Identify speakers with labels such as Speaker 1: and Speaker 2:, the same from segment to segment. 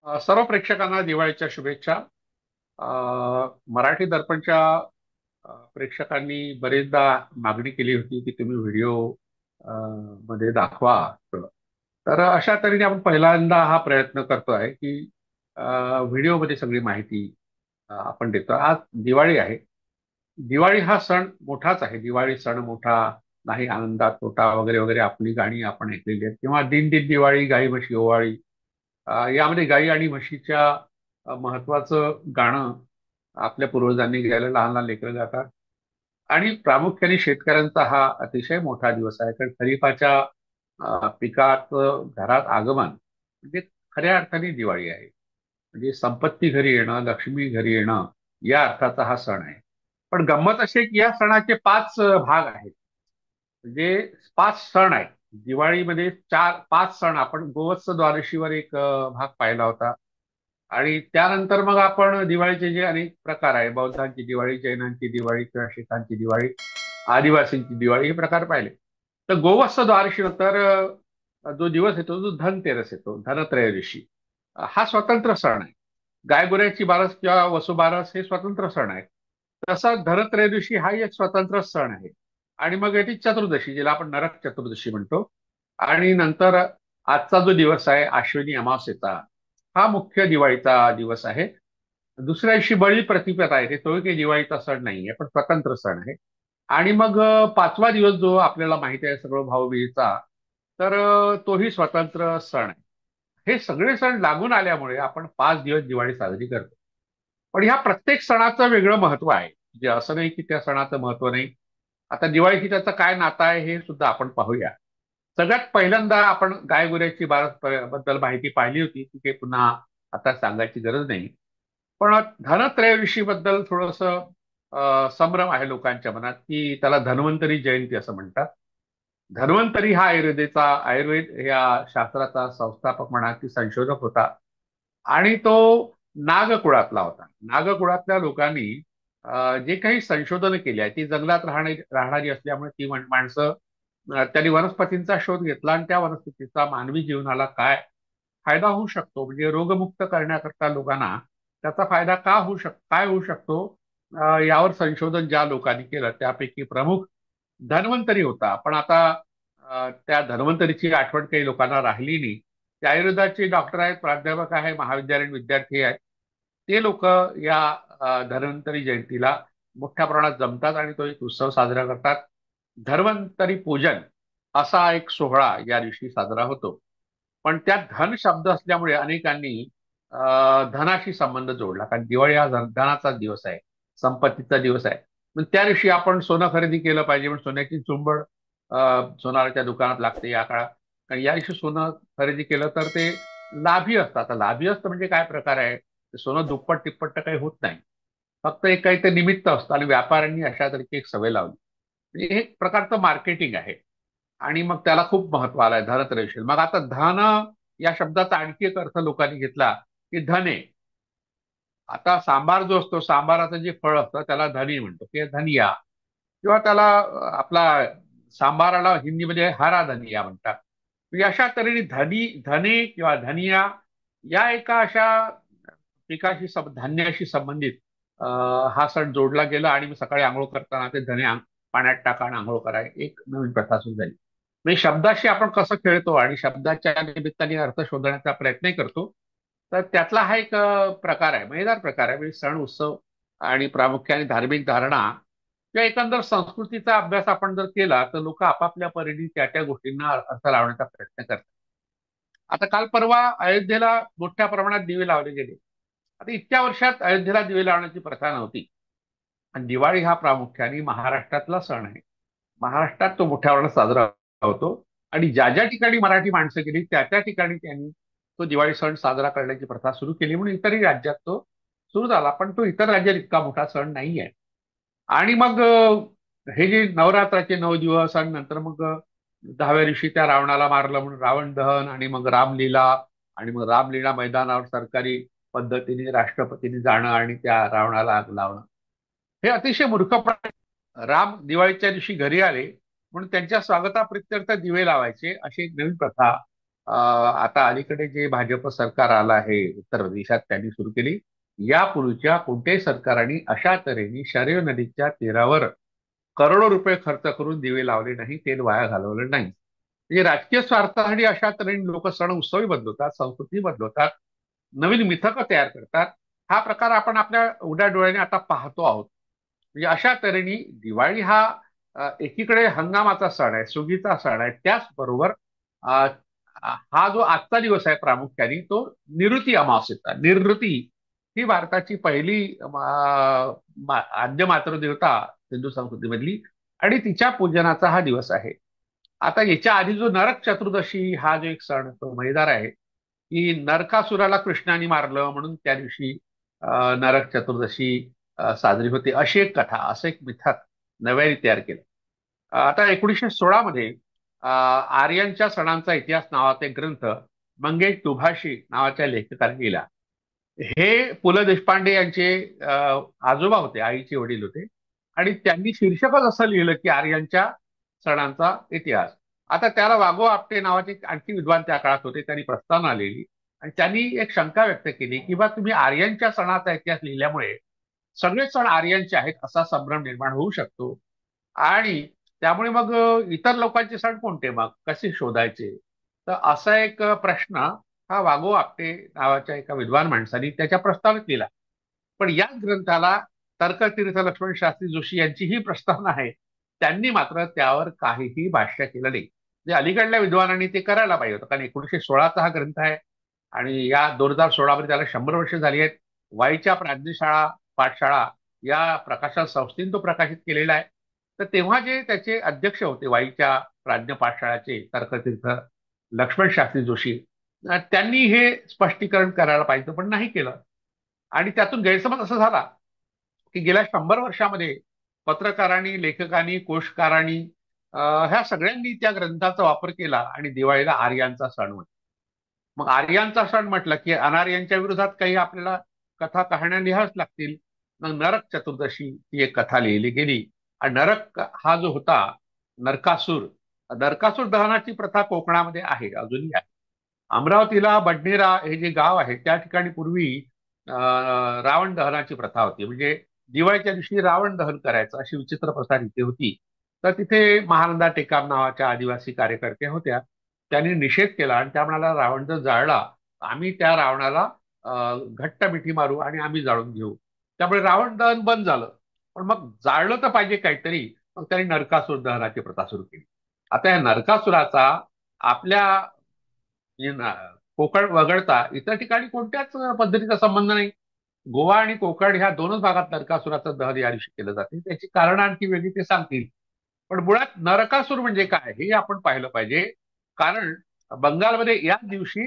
Speaker 1: सर्व प्रेक्षकांना दिवाळीच्या शुभेच्छा. अ, मराठी दर्पणच्या प्रेक्षकांनी बरेचदा मागणी केली होती की तुम्ही व्हिडिओ मध्ये दाखवा. तर अशा तऱ्हेने आपण पहिल्यांदा हा प्रयत्न करतोय की व्हिडिओमध्ये सगळी माहिती आपण देतो. आज दिवाळी आहे. दिवाळी हा सण मोठाच आहे. दिवाळी सण मोठा नाही, आनंदात तोटा वगैरे वगैरे आपली गाणी आपण ऐकलेली आहेत, किंवा दिन दिन दिवाळी गाई म्हशी ओवाळी. यामध्ये गाई आणि म्हशीच्या महत्वाचं गाणं आपल्या पूर्वजांनी गायलं, लहान लहान लेकरं गातात. आणि प्रामुख्याने शेतकऱ्यांचा हा अतिशय मोठा दिवस आहे, कारण खरीपाच्या पिकात घरात आगमन म्हणजे खऱ्या अर्थाने दिवाळी आहे. म्हणजे संपत्ती घरी येणं, लक्ष्मी घरी येणं, या अर्थाचा हा सण आहे. पण गंमत अशी आहे की या सणाचे पाच भाग आहेत. म्हणजे पाच सण आहेत. दिवाळीमध्ये चार पाच सण, आपण गोवत्स द्वादशीवर एक भाग पाहिला होता. आणि त्यानंतर मग आपण दिवाळीचे जे अनेक प्रकार आहे, बौद्धांची दिवाळी, जैनांची दिवाळी किंवा शीखांची दिवाळी, आदिवासींची दिवाळी, हे प्रकार पाहिले. तर गोवत्स द्वादशी नंतर जो दिवस येतो तो धनतेरस येतो, धनत्रयोदशी. हा स्वतंत्र सण आहे. गायगुऱ्याची बारस किंवा वसुबारस हे स्वतंत्र सण आहे. तसा धनत्रयोदशी हाही एक स्वतंत्र सण आहे. आणि मग येते चतुर्दशी, जिला आपण नरक चतुर्दशी म्हणतो. आणि नंतर आजचा जो दिवस आहे आश्विनी अमावस्येचा, हा मुख्य दिवाळीचा दिवस आहे. दुसऱ्या दिवशी बळी प्रतिपदा आहे, तो काही दिवाळीचा सण नाहीये, पण स्वतंत्र सण आहे. आणि मग पाचवा दिवस जो आपल्याला माहिती आहे सगळं भाऊबीजेचा, तर तोही स्वतंत्र सण आहे. हे सगळे सण लागून आल्यामुळे आपण 5 दिवस दिवाळी साजरी करतो. पण ह्या प्रत्येक सणाचं वेगळं महत्व आहे. म्हणजे असं नाही की त्या सणाचं महत्व नाही. आता दिवाळीशी त्याचं काय नातं आहे हे सुद्धा आपण पाहूया. सगळ्यात पहिल्यांदा आपण गायगुऱ्याची बारस बद्दल माहिती पाहिली होती, ती काही पुन्हा आता सांगायची गरज नाही. पण धनत्रयोदशी बद्दल थोडस संभ्रम आहे लोकांच्या मनात, की त्याला धन्वंतरी जयंती असं म्हणतात. धन्वंतरी हा आयुर्वेद या शास्त्राचा संस्थापक म्हणा की संशोधक होता. आणि तो नागकुळातला होता. नागकुळातल्या लोकांनी जे काही संशोधन केली आहे ती जंगलात राहणारी असल्यामुळे ती माणसं, त्यांनी वनस्पतींचा शोध घेतला आणि त्या वनस्पतीचा मानवी जीवनाला काय फायदा होऊ शकतो, म्हणजे रोगमुक्त करण्याकरता लोकांना त्याचा फायदा काय होऊ शकतो, यावर संशोधन ज्या लोकांनी केलं त्यापैकी प्रमुख धन्वंतरी होता. पण आता त्या धन्वंतरीची आठवण काही लोकांना राहिली नाही. ते आयुर्वेदाचे डॉक्टर आहेत, प्राध्यापक आहे, महाविद्यालयीन विद्यार्थी आहेत. ते लोक या धन्वंतरी जयंतीला मोठ्या प्रमाणात जमतात आणि तो एक उत्सव साजरा करतात. धन्वंतरी पूजन असा एक सोहळा या दिवशी साजरा होतो. पण त्यात धन शब्द असल्यामुळे अनेकांनी धनाशी संबंध जोडला, कारण दिवाळी हा धनाचा दिवस आहे, संपत्तीचा दिवस आहे. मग त्या दिवशी आपण सोनं खरेदी केलं पाहिजे, पण सोन्याची चुंबड सोनाराच्या दुकानात लागते या काळात. कारण या दिवशी सोनं खरेदी केलं तर ते लाभी असतं. आता लाभी असतं म्हणजे काय प्रकार आहे, ते सोनं दुप्पट तिप्पट तर काही होत नाही. फक्त एक काही ते निमित्त असतं, आणि व्यापाऱ्यांनी अशा तऱ्हेची एक सवय लावली. म्हणजे हे एक प्रकारचं मार्केटिंग आहे. आणि मग त्याला खूप महत्व आलंय धनत्रयोदशी. मग आता धन या शब्दाचा आणखी एक अर्थ लोकांनी घेतला की धने. आता सांबार जो असतो, सांबाराचं जे फळ असतं त्याला धनी म्हणतो किंवा धनिया, किंवा त्याला आपला सांबाराला हिंदीमध्ये हरा धनिया म्हणतात. म्हणजे अशा तऱ्हेने धने किंवा धनिया या एका अशा धान्याशी संबंधित हा सण जोडला गेला. आणि मग सकाळी आंघोळ करताना ते पाण्यात टाका आणि आंघोळ करा, एक नवीन प्रथा सुरू झाली. म्हणजे शब्दाशी आपण कसं खेळतो आणि शब्दाच्या निमित्ताने अर्थ शोधण्याचा प्रयत्न करतो. तर त्यातला हा एक प्रकार आहे, मजेदार प्रकार आहे. म्हणजे सण उत्सव आणि प्रामुख्याने धार्मिक धारणा किंवा एकंदर संस्कृतीचा अभ्यास आपण जर केला तर लोक आपापल्या परीने त्या त्या गोष्टींना अर्थ लावण्याचा प्रयत्न करतात. आता काल परवा अयोध्येला मोठ्या प्रमाणात दिवे लावले गेले. आता इतक्या वर्षात अयोध्येला दिवे लावण्याची प्रथा नव्हती. आणि दिवाळी हा प्रामुख्याने महाराष्ट्रातला सण आहे. महाराष्ट्रात तो मोठ्या प्रमाणात साजरा होतो. आणि ज्या ज्या ठिकाणी मराठी माणसं गेली त्या त्या ठिकाणी त्यांनी तो दिवाळी सण साजरा करण्याची प्रथा सुरू केली, म्हणून इतरही राज्यात तो सुरू झाला. पण तो इतर राज्यात इतका मोठा सण नाही आहे. आणि मग हे जे नवरात्राचे 9 दिवस, आणि नंतर मग 10व्या दिवशी त्या रावणाला मारलं म्हणून रावण दहन, आणि मग रामलीला. आणि मग रामलीला मैदानावर सरकारी पद्धतीने राष्ट्रपतींनी जाणं आणि त्या रावणाला आग लावणं, हे अतिशय मूर्खपणे. राम दिवाळीच्या दिवशी घरी आले म्हणून त्यांच्या स्वागताप्रित्यर्थ दिवे लावायचे, अशी एक नवीन प्रथा आता अलीकडे जे भाजप सरकार आलं आहे उत्तर प्रदेशात त्यांनी सुरू केली. यापूर्वीच्या कोणत्याही सरकारांनी अशा तऱ्हेने शरयू नदीच्या तीरावर करोडो रुपये खर्च करून दिवे लावले नाही, तेल वाया घालवलं नाही. म्हणजे राजकीय स्वार्थासाठी अशा तऱ्हेने लोक सण उत्सवही बदलवतात, संस्कृती बदलवतात, नवीन मिथकं तयार करतात. हा प्रकार आपण आपल्या उघड्या डोळ्याने आता पाहतो आहोत. म्हणजे अशा तऱ्हेने दिवाळी हा एकीकडे हंगामाचा सण आहे, सुगीचा सण आहे, त्याचबरोबर अ, हा जो आजचा दिवस आहे प्रामुख्याने तो निऋती अमावस्येचा. निवृत्ती ही भारताची पहिली आद्य मातृदेवता हिंदू संस्कृतीमधली, आणि तिच्या पूजनाचा हा दिवस आहे. आता याच्या आधी जो नरक चतुर्दशी हा जो एक सण तो मजेदार आहे, की नरकासुराला कृष्णाने मारलं म्हणून त्या दिवशी नरक चतुर्दशी साजरी होते, अशी एक कथा, असं एक मिथक नव्याने तयार केलं. आता 1916 मध्ये आर्यांच्या सणांचा इतिहास नावाचा एक ग्रंथ मंगेश दुभाषी नावाच्या लेखकाने लिहिला. हे पु ल देशपांडे यांचे आजोबा होते, आईचे वडील होते, आणि त्यांनी शीर्षकच असं लिहिलं की आर्यांच्या सणांचा इतिहास. आता त्याला वागो आपटे नावाचे आणखी विद्वान त्या काळात होते, त्यांनी प्रस्तावना लिहिली आणि त्यांनी एक शंका व्यक्त केली की बा तुम्ही आर्यांच्या सणाचा इतिहास लिहिल्यामुळे सगळे सण आर्यांचे आहेत असा संभ्रम निर्माण होऊ शकतो, आणि त्यामुळे मग इतर लोकांचे सण कोणते, मग कसे शोधायचे. तर असा एक प्रश्न हा वागो आपटे नावाच्या एका विद्वान माणसाने त्याच्या प्रस्तावनेत लिहिला. पण याच ग्रंथाला तर्कतीर्थ लक्ष्मण शास्त्री जोशी यांची ही प्रस्तावना आहे, त्यांनी मात्र त्यावर काहीही भाष्य केलं नाही. म्हणजे अलीकडल्या विद्वानांनी ते करायला पाहिजे होतं, कारण 1916चा हा ग्रंथ आहे आणि या 2016 मध्ये त्याला 100 वर्ष झाली आहेत. वाईच्या प्राज्ञशाळा पाठशाळा या प्रकाशन संस्थेने तो प्रकाशित केलेला आहे. तर तेव्हा जे त्याचे अध्यक्ष होते वाईच्या प्राज्ञ पाठशाळाचे तर्कतीर्थ लक्ष्मण शास्त्री जोशी, त्यांनी हे स्पष्टीकरण करायला पाहिजे पण नाही केलं. आणि त्यातून गैरसमज असा झाला की गेल्या 100 वर्षामध्ये पत्रकारांनी, लेखकांनी, कोशकारांनी ह्या सगळ्यांनी त्या ग्रंथाचा वापर केला आणि दिवाळीला आर्यांचा सण म्हटलं. मग आर्यांचा सण म्हटलं की अनार्यांच्या विरोधात काही आपल्याला कथा कहाण्या लिहाव्याच लागतील. मग नरक चतुर्दशी ही एक कथा लिहिली गेली, आणि नरक हा जो होता, नरकासूर, नरकासूर दहनाची प्रथा कोकणामध्ये आहे, अजूनही आहे. अमरावतीला बडनेरा हे जे गाव आहे त्या ठिकाणी पूर्वी रावण दहनाची प्रथा होती. म्हणजे दिवाळीच्या दिवशी रावण दहन करायचं अशी विचित्र प्रथा इथे होती. तर तिथे महानंदा टेकाम नावाच्या आदिवासी कार्यकर्त्या होत्या, त्यांनी निषेध केला आणि त्या म्हणाला रावण जर जाळला आम्ही त्या रावणाला घट्ट मिठी मारू आणि आम्ही जाळून घेऊ. त्यामुळे रावण दहन बंद झालं. पण मग जाळलं तर पाहिजे काहीतरी, मग त्यांनी नरकासूर दहनाची प्रथा सुरू केली. आता या नरकासुराचा आपल्या कोकण वगळता इतर ठिकाणी कोणत्याच पद्धतीचा संबंध नाही. गोवा आणि कोकण ह्या दोनच भागात नरकासुराचं दहन या दिवशी केलं जाते. त्याची कारण आणखी वेगळी ते सांगतील. पण मुळात नरकासूर म्हणजे काय हे आपण पाहिलं पाहिजे. कारण बंगालमध्ये याच दिवशी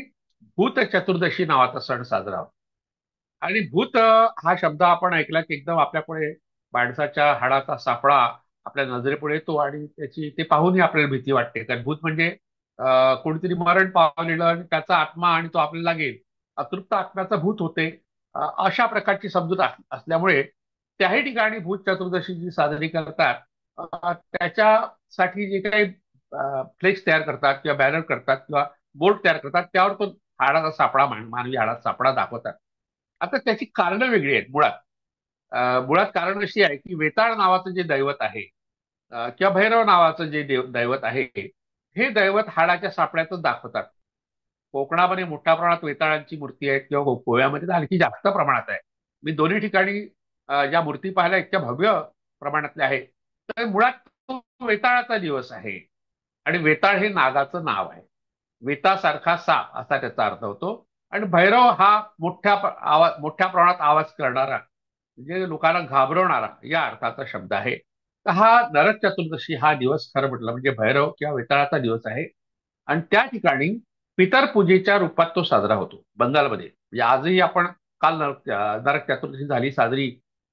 Speaker 1: भूत चतुर्दशी नावाचा सण साजरा होतो. आणि भूत हा शब्द आपण ऐकला की एकदम आपल्यापुढे माणसाच्या हाडाचा सापळा आपल्या नजरेपुढे येतो आणि त्याची ते पाहूनही आपल्याला भीती वाटते. कारण भूत म्हणजे कोणीतरी मरण पावलेलं आणि त्याचा आत्मा आणि तो आपल्याला लागेल, अतृप्त आत्म्याचं भूत होते. अशा प्रकारची समजूत असल्यामुळे त्याही ठिकाणी भूत चतुर्दशी जी साजरी करतात, त्याच्यासाठी जे काही फ्लेक्स तयार करतात किंवा बॅनर करतात किंवा बोर्ड तयार करतात, त्यावर तो हाडाचा सापळा, मानवी हाडाचा सापळा दाखवतात. आता त्याची कारणं वेगळी आहेत मुळात. मुळात कारण अशी आहे की वेताळ नावाचं जे दैवत आहे, किंवा भैरव नावाचं जे दैवत आहे, हे दैवत हाडाच्या सापळ्यातच दाखवतात. कोकणामध्ये मोठ्या प्रमाणात वेताळांची मूर्ती आहे, किंवा गोव्यामध्ये तर आणखी जास्त प्रमाणात आहे. मी दोन्ही ठिकाणी ज्या मूर्ती पाहिल्या इतक्या भव्य प्रमाणातल्या आहेत. तर मुळात तो वेताळाचा दिवस आहे, आणि वेताळ हे नागाचं नाव आहे. वेतासारखा साप असा त्याचा अर्थ होतो. आणि भैरव हा मोठ्या प्रमाणात आवाज करणारा, म्हणजे लोकांना घाबरवणारा या अर्थाचा शब्द आहे. तर हा नरक चतुर्दशी हा दिवस खरं म्हटलं म्हणजे भैरव किंवा वेताळाचा दिवस आहे. आणि त्या ठिकाणी पितर पूजेच्या रूपात तो साजरा होतो बंगालमध्ये. म्हणजे आजही आपण काल नरक चतुर्दशी झाली साजरी,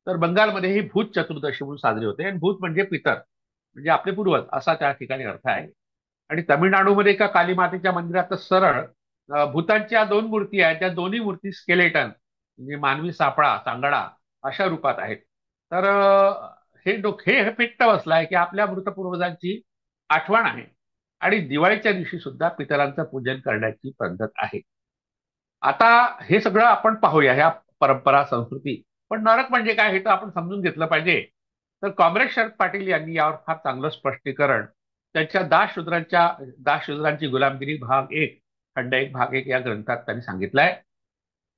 Speaker 1: तर बंगालमध्ये ही भूत चतुर्दशी म्हणून साजरी होते. आणि भूत म्हणजे पितर, म्हणजे आपले पूर्वज असा त्या ठिकाणी अर्थ आहे. आणि तामिळनाडूमध्ये एका काली मातेच्या मंदिरात सरळ भूतांच्या दोन मूर्ती आहेत, त्या दोन्ही मूर्ती स्केलेटन म्हणजे मानवी सापळा, सांगाडा अशा रूपात आहेत. तर हे हे फिट्ट बसलाय की आपल्या मृत पूर्वजांची आठवण आहे. आणि दिवाळीच्या दिवशी सुद्धा पितरांचं पूजन करण्याची पद्धत आहे. आता हे सगळं आपण पाहूया, ह्या परंपरा संस्कृती. पण नरक म्हणजे काय हे तर आपण समजून घेतलं पाहिजे. तर कॉम्रेड शरद पाटील यांनी यावर फार चांगलं स्पष्टीकरण त्यांच्या दास शूद्रांची गुलामगिरी भाग एक, खंड एक भाग एक या ग्रंथात त्यांनी सांगितलंय.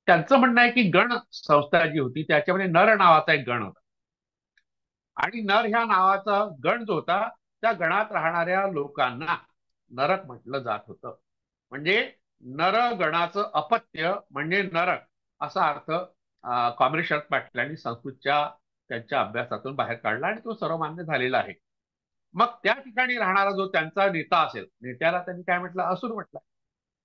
Speaker 1: त्यांचं म्हणणं आहे की गण संस्था जी होती त्याच्यामध्ये नर नावाचा एक गण होता. आणि नर ह्या नावाचा गण जो होता त्या गणात राहणाऱ्या लोकांना नरक म्हटलं जात होतं. म्हणजे नरगणाचं अपत्य म्हणजे नरक असा अर्थ कॉम्रेड शरद पाटील यांनी संस्कृतच्या त्यांच्या अभ्यासातून बाहेर काढला आणि तो सर्वमान्य झालेला आहे. मग त्या ठिकाणी राहणारा जो त्यांचा नेता असेल, नेत्याला त्यांनी काय म्हटलं, असुर म्हटलं.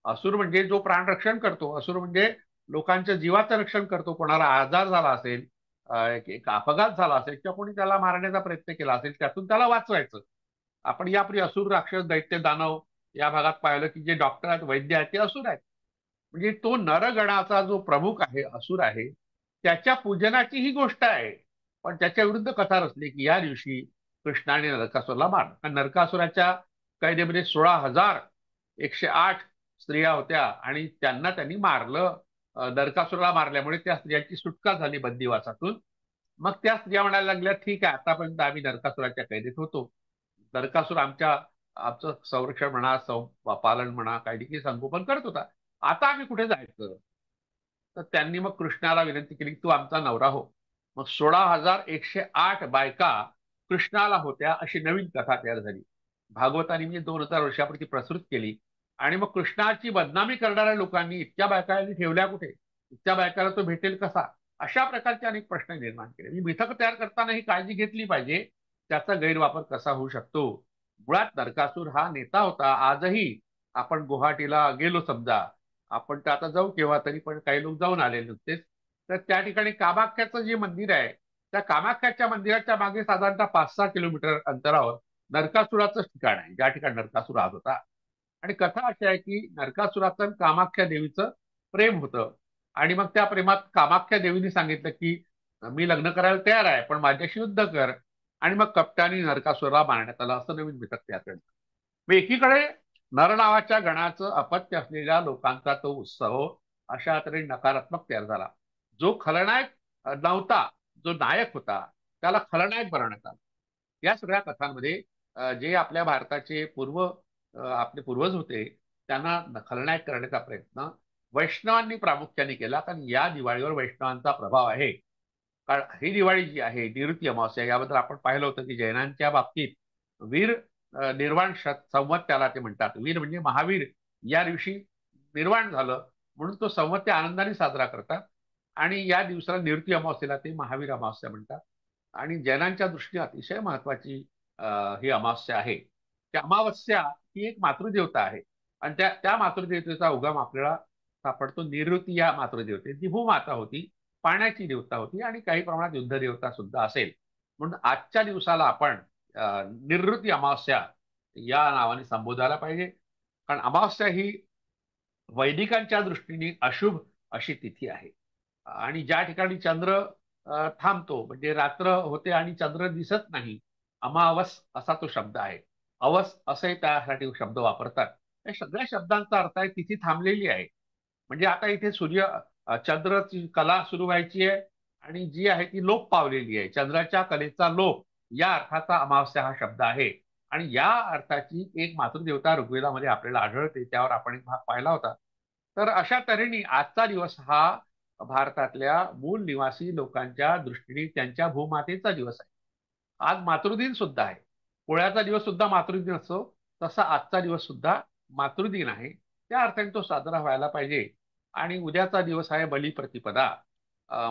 Speaker 1: असुर म्हणजे जो प्राणरक्षण करतो. असुर म्हणजे लोकांच्या जीवाचं रक्षण करतो. कोणाला आजार झाला असेल, एक अपघात झाला असेल किंवा कोणी त्याला मारण्याचा प्रयत्न केला असेल, त्यातून त्याला वाचवायचं. आपण यापूर्वी असुर, राक्षस, दैत्य, दानव या भागात पाहिलं की जे डॉक्टर आहेत, वैद्य आहेत, ते असुर आहेत. म्हणजे तो नरगणाचा जो प्रमुख आहे, असुर आहे, त्याच्या पूजनाची ही गोष्ट आहे. पण त्याच्या विरुद्ध कथा रचली की या दिवशी कृष्णाने नरकासुरला मारलं. नरकासुराच्या कैदेमध्ये 16,108 स्त्रिया होत्या आणि त्यांना त्यांनी मारलं. नरकासुराला मारल्यामुळे त्या स्त्रियांची सुटका झाली बंदिवासातून. मग त्या स्त्रिया म्हणायला लागल्या, ठीक आहे, आतापर्यंत आम्ही नरकासुराच्या कैदेत होतो. नरकासुर आमचं संरक्षण म्हणा, पालन म्हणा, काही देखील संगोपन करत होता. आता आम्ही कुठे जायचं? तर त्यांनी मग कृष्णाला विनंती केली, तू आमचा नवरा हो. मग 16,108 बायका कृष्णाला होत्या अशी नवीन कथा तयार झाली. भागवतांनी म्हणजे 2000 वर्षापूर्वी प्रसृत केली. आणि मग कृष्णाची बदनामी करणाऱ्या लोकांनी इतक्या बायका ठेवल्या कुठे, इतक्या बायकाला तो भेटेल कसा, अशा प्रकारचे अनेक प्रश्न निर्माण केले. मी मिथक तयार करताना ही काळजी घेतली पाहिजे, त्याचा गैरवापर कसा होऊ शकतो. मुळात नरकासूर हा नेता होता. आजही आपण गुवाहाटीला गेलो समजा, आपण तर आता जाऊ केव्हा तरी, पण काही लोक जाऊन आले नुकतेच, तर त्या ठिकाणी कामाख्याचं जे मंदिर आहे, त्या कामाख्याच्या मंदिराच्या मागे साधारणतः 5-6 किलोमीटर अंतरावर नरकासुराचं ठिकाण आहे, ज्या ठिकाणी नरकासूर राहत होता. आणि कथा अशी आहे की नरकासुराचं कामाख्या देवीचं प्रेम होतं. आणि मग त्या प्रेमात कामाख्या देवीने सांगितलं की मी लग्न करायला तयार आहे, पण माझ्याशी युद्ध कर. आणि मग कप्तानी नरकासुराला मारण्यात आलं, असं नवीन मिथक तयार करण्यात. मग एकीकडे नर नावाच्या गणाचं अपत्य असलेल्या लोकांचा तो उत्सव अशा तऱ्हेने नकारात्मक तयार झाला. जो खलनायक नव्हता, जो नायक होता, त्याला खलनायक बनवण्यात आला. या सगळ्या कथांमध्ये जे आपल्या भारताचे आपले पूर्वज होते, त्यांना खलनायक करण्याचा प्रयत्न वैष्णवांनी प्रामुख्याने केला. कारण या दिवाळीवर वैष्णवांचा प्रभाव आहे. कारण ही दिवाळी जी आहे, निवृत्ती अमावस्या, याबद्दल आपण पाहिलं होतं की जैनांच्या बाबतीत वीर निर्वाण संवत त्याला ते म्हणतात. वीर म्हणजे महावीर या दिवशी निर्वाण झालं, म्हणून तो संवत ते आनंदाने साजरा करतात. आणि या दिवसाला निवृत्ती अमावस्येला ते महावीर अमावस्या म्हणतात. आणि जैनांच्या दृष्टीने अतिशय महत्वाची ही अमावस्या आहे. त्या अमावस्या ही एक मातृदेवता आहे. आणि त्या त्या मातृदेवतेचा उगम आपल्याला सापडतो निवृत्ती या मातृदेवते. ती भूमाता होती, पाण्याची देवता होती आणि काही प्रमाणात युद्ध देवता सुद्धा असेल. म्हणून आजच्या दिवसाला आपण निवृत्ती अमावस्या या नावाने संबोधायला पाहिजे. कारण अमावस्या ही वैदिकांच्या दृष्टीने अशुभ अशी तिथी आहे. आणि ज्या ठिकाणी चंद्र थांबतो, म्हणजे रात्र होते आणि चंद्र दिसत नाही, अमावस असा तो शब्द आहे. अवस असे त्यासाठी शब्द वापरतात. या सगळ्या शब्दांचा अर्थ आहे तिथी थांबलेली आहे. म्हणजे आता इथे चंद्राची कला सुरू व्हायची आहे आणि जी आहे ती लोप पावलेली आहे. चंद्राच्या कलेचा लोप या अर्थाचा अमावस्या हा शब्द आहे. आणि या अर्थाची एक मातृदेवता ऋग्वेदामध्ये आपल्याला आढळते, त्यावर आपण एक भाग पाहिला होता. तर अशा तऱ्हेने आजचा दिवस हा भारतातल्या मूळ निवासी लोकांच्या दृष्टीने त्यांच्या भूमातेचा दिवस आहे. आज मातृदिन सुद्धा आहे. पोळ्याचा दिवस सुद्धा मातृदिन असतो, तसा आजचा दिवस सुद्धा मातृदिन आहे. त्या अर्थाने तो साजरा व्हायला पाहिजे. आणि उद्याचा दिवस आहे बलिप्रतिपदा.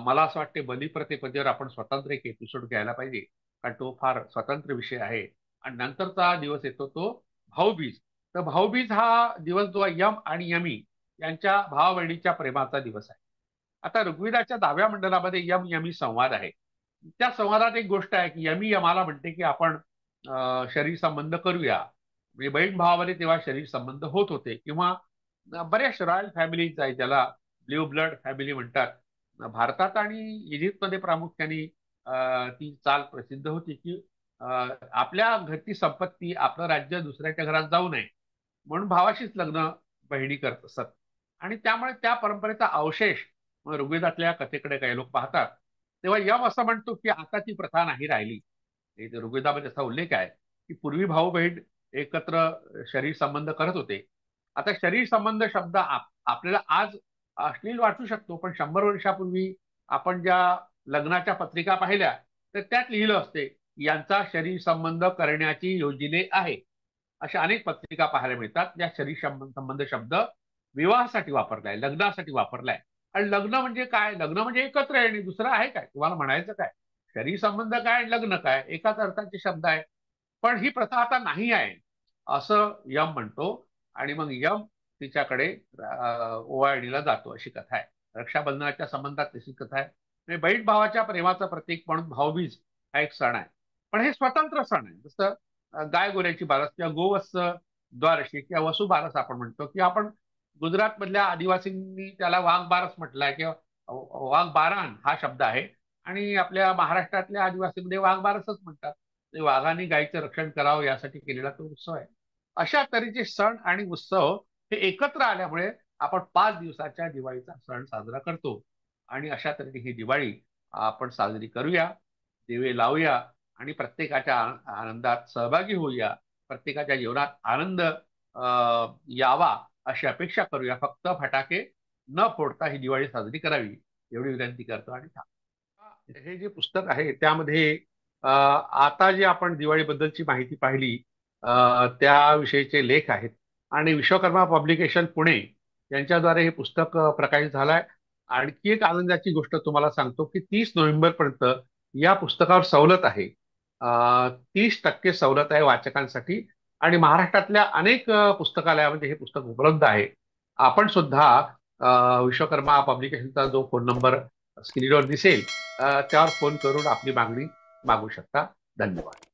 Speaker 1: मला असं वाटते बलिप्रतिपदेवर आपण स्वतंत्र एक एपिसोड घ्यायला पाहिजे, कारण तो फार स्वतंत्र विषय आहे. आणि नंतरचा दिवस येतो तो भाऊबीज. तर भाऊबीज हा दिवस जो यम आणि यमी यांच्या भावा बहिणीच्या प्रेमाचा दिवस आहे. आता ऋग्वेदाच्या 10व्या मंडलामध्ये यम यमी संवाद आहे. त्या संवादात एक गोष्ट आहे की यमी यमाला म्हणते की आपण शरीर संबंध करूया. म्हणजे बहीण भावामध्ये तेव्हा शरीर संबंध होत होते, किंवा बऱ्याच रॉयल फॅमिलीज आहे, ज्याला ब्ल्यू ब्लड फॅमिली म्हणतात. भारतात आणि इजिप्तमध्ये प्रामुख्याने ती चाल प्रसिद्ध होती की आपल्या घरची संपत्ती, आपलं राज्य दुसऱ्याच्या घरात जाऊ नये, म्हणून भावाशीच लग्न बहिणी करत असत. आणि त्यामुळे त्या परंपरेचा अवशेष ऋग्वेदातल्या कथेकडे काही लोक पाहतात. तेव्हा यम असं म्हणतो की आता ती प्रथा नाही राहिली. ऋग्वेदामध्ये असा उल्लेख आहे की पूर्वी भाऊ बहीण एकत्र शरीर संबंध करत होते. आता शरीर संबंध शब्द आपल्याला आज अश्लील वाटू शकतो, पण 100 वर्षापूर्वी आपण ज्या लग्नाच्या पत्रिका पाहिल्या तर त्यात लिहिलं असते यांचा शरीर संबंध करण्याची योजने आहे. अशा अनेक पत्रिका पाहायला मिळतात ज्या शरीर संबंध शब्द विवाहासाठी वापरलाय, लग्नासाठी वापरलाय. आणि लग्न म्हणजे काय? लग्न म्हणजे एकत्र येणे, दुसरं आहे काय? तुम्हाला म्हणायचं काय? शरीर संबंध काय, लग्न काय, एकाच अर्थाचे शब्द आहे. पण ही प्रथा आता नाही आहे असं यम म्हणतो. आणि मग यम तिच्याकडे ओवाळणीला जातो, अशी कथा आहे. रक्षाबंधनाच्या संबंधात तशी कथा आहे. म्हणजे बहीण भावाच्या प्रेमाचं प्रतीक म्हणून भाऊबीज हा एक सण आहे. पण हे स्वतंत्र सण आहे. जसं गाय गोऱ्याची बारस किंवा गोवत्स द्वारशी किंवा वसुबारस आपण म्हणतो, की आपण गुजरात मधल्या आदिवासींनी त्याला वाघ बारस म्हटलंय किंवा वाघ बारान हा शब्द आहे. आणि आपल्या महाराष्ट्रातल्या आदिवासीमध्ये वाघ बारसच म्हणतात. वाघाने गायीचं रक्षण करावं यासाठी केलेला तो उत्सव आहे. अशा तऱ्हेचे सण आणि उत्सव हे एकत्र आल्यामुळे आपण 5 दिवसाच्या दिवाळीचा सण साजरा करतो. आणि अशा तऱ्हेने ही दिवाळी आपण साजरी करूया, दिवे लावूया आणि प्रत्येकाच्या आनंदात सहभागी होऊया. प्रत्येकाच्या जीवनात आनंद यावा अशी अपेक्षा करूया. फक्त फटाके न फोडता ही दिवाळी साजरी करावी एवढी विनंती करतो. आणि हे जे पुस्तक आहे त्यामध्ये आता जे आपण दिवाळीबद्दलची माहिती पाहिली त्याविषयीचे लेख आहेत. आणि विश्वकर्मा पब्लिकेशन पुणे यांच्याद्वारे हे पुस्तक प्रकाशित झालंय. आणखी एक आनंदाची गोष्ट तुम्हाला सांगतो की 30 नोव्हेंबर पर्यंत या पुस्तकावर सवलत आहे. 30% सवलत आहे वाचकांसाठी. आणि महाराष्ट्रातल्या अनेक पुस्तकालयामध्ये हे पुस्तक उपलब्ध आहे. आपण सुद्धा विश्वकर्मा पब्लिकेशनचा जो फोन नंबर स्क्रीनवर दिसेल त्यावर फोन करून आपली मागणी मागू शकता. धन्यवाद.